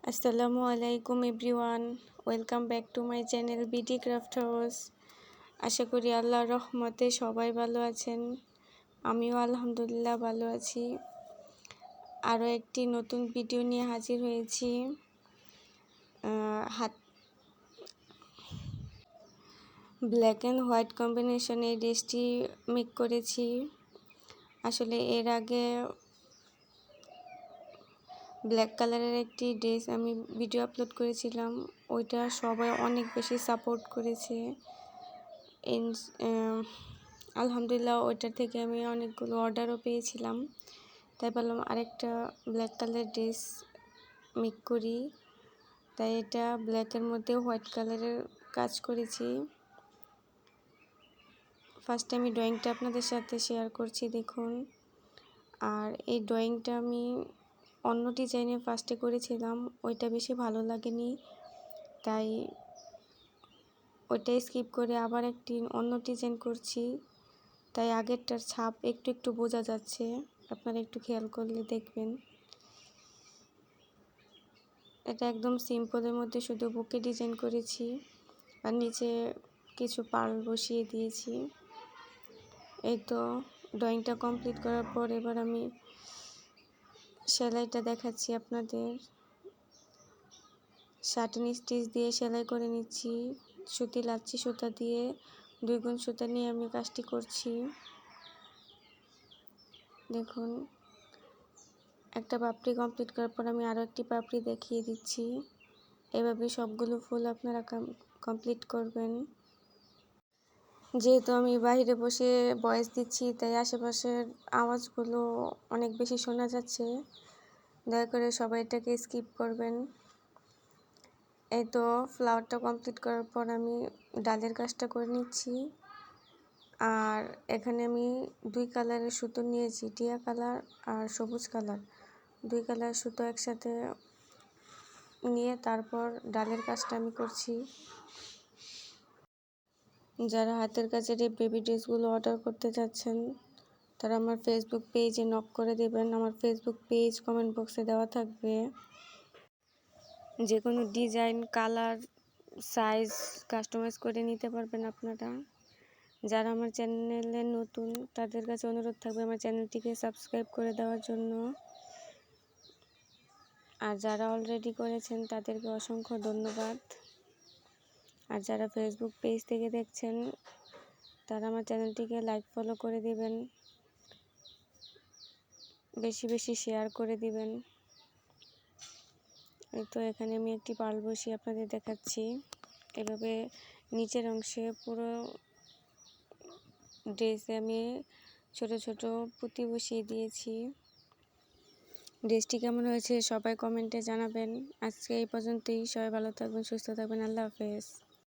আসসালামু আলাইকুম everyone, welcome back to my channel BD craft house. আশা করি আল্লাহর রহমতে সবাই ভালো আছেন। আমিও আলহামদুলিল্লাহ ভালো আছি। আরও একটি নতুন ভিডিও নিয়ে হাজির হয়েছি। ব্ল্যাক অ্যান্ড হোয়াইট কম্বিনেশনে এই ড্রেসটি মেক করেছি। আসলে এর আগে ব্ল্যাক কালারের একটি ড্রেস আমি ভিডিও আপলোড করেছিলাম, ওইটা সবাই অনেক বেশি সাপোর্ট করেছে। আলহামদুলিল্লাহ ওইটার থেকে আমি অনেকগুলো অর্ডারও পেয়েছিলাম। তাই ভাবলাম আরেকটা ব্ল্যাক কালার ড্রেস মেক করি। তাই এটা ব্ল্যাকের মধ্যে হোয়াইট কালারের কাজ করেছি। ফার্স্টে আমি ড্রয়িংটা আপনাদের সাথে শেয়ার করছি, দেখুন। আর এই ড্রয়িংটা আমি অন্য ডিজাইনে ফার্স্টে করেছিলাম, ওইটা বেশি ভালো লাগেনি, তাই ওইটাই স্কিপ করে আবার একটি অন্য ডিজাইন করছি। তাই আগেরটার ছাপ একটু একটু বোঝা যাচ্ছে, আপনারা একটু খেয়াল করলে দেখবেন। এটা একদম সিম্পলের মধ্যে শুধু বুকে ডিজাইন করেছি আর নিচে কিছু পার্ল বসিয়ে দিয়েছি। এই তো ড্রয়িংটা কমপ্লিট করার পর এবার আমি সেলাইটা দেখাচ্ছি আপনাদের। শার্টিন স্টিচ দিয়ে সেলাই করে নিচ্ছি। সুতি লাচ্ছি সুতা দিয়ে 2 গুণ সুতা নিয়ে আমি কাজটি করছি। দেখুন, একটা পাপড়ি কমপ্লিট করার পর আমি আরও একটি পাপড়ি দেখিয়ে দিচ্ছি। এভাবে সবগুলো ফুল আপনারা কমপ্লিট করবেন। যেহেতু আমি বাইরে বসে ভয়েস দিচ্ছি, তাই আশেপাশের আওয়াজগুলো অনেক বেশি শোনা যাচ্ছে, দয়া করে সবাই এটাকে স্কিপ করবেন। এই তো ফ্লাওয়ারটা কমপ্লিট করার পর আমি ডালের কাজটা করে নিচ্ছি। আর এখানে আমি 2 কালারের সুতো নিয়েছি, টিয়া কালার আর সবুজ কালার। 2 কালার সুতো একসাথে নিয়ে তারপর ডালের কাজটা আমি করছি। যারা হাতের কাজের এই বেবি ড্রেসগুলো অর্ডার করতে চাচ্ছেন, তারা আমার ফেসবুক পেজে নক করে দেবেন। আমার ফেসবুক পেজ কমেন্ট বক্সে দেওয়া থাকবে। যে কোনো ডিজাইন, কালার, সাইজ কাস্টমাইজ করে নিতে পারবেন আপনারা। যারা আমার চ্যানেলে নতুন, তাদের কাছে অনুরোধ থাকবে আমার চ্যানেলটিকে সাবস্ক্রাইব করে দেওয়ার জন্য। আর যারা অলরেডি করেছেন তাদেরকে অসংখ্য ধন্যবাদ। আর যারা ফেসবুক পেজ থেকে দেখছেন, তারা আমার চ্যানেলটিকে লাইক ফলো করে দিবেন, বেশি বেশি শেয়ার করে দিবেন। এই তো এখানে আমি একটি পার্ল বসিয়ে আপনাদের দেখাচ্ছি। এভাবে নিচের অংশে পুরো ড্রেসে আমি ছোট ছোট পুঁতি বসিয়ে দিয়েছি। ড্রেসটি কেমন হয়েছে সবাই কমেন্টে জানাবেন। আজকে এই পর্যন্তই। সবাই ভালো থাকবেন, সুস্থ থাকবেন। আল্লাহ হাফেজ।